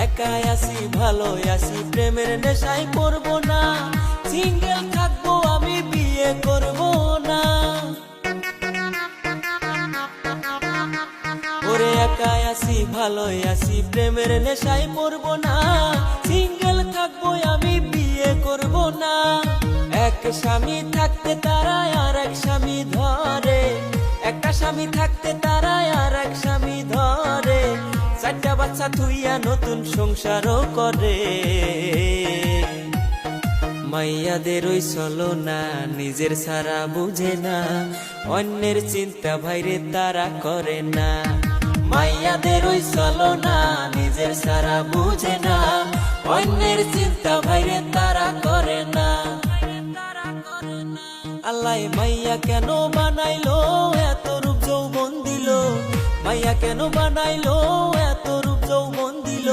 একাই আছি ভালোই আছি প্রেমের নেশায় পড়বো না, সিঙ্গেল থাকবো আমি বিয়ে করবো না। ওরে একাই আছি ভালোই আছি প্রেমের নেশায় পড়বো না, সিঙ্গেল থাকবো আমি বিয়ে করবো না। এক স্বামী থাকতে তারা আর এক স্বামী ধরে, একটা স্বামী থাকতে তারা আর এক স্বামী ধরে, চারটা বাচ্চা থুইয়া নতুন সংসারও করে। মাইয়াদের ওই চলো না, নিজের সারা বুঝে না, অন্যের চিন্তা ভাইরে তারা করে না। মাইয়াদের ওই চলো না, নিজের সারা বুঝে না, অন্যের চিন্তা ভাইরে তারা করে না। আল্লাহ মাইয়া কেন বানাইলো, এত রূপ যৌবন দিল, মাইয়া কেন বানাইলো, এত রূপ যৌবন দিল।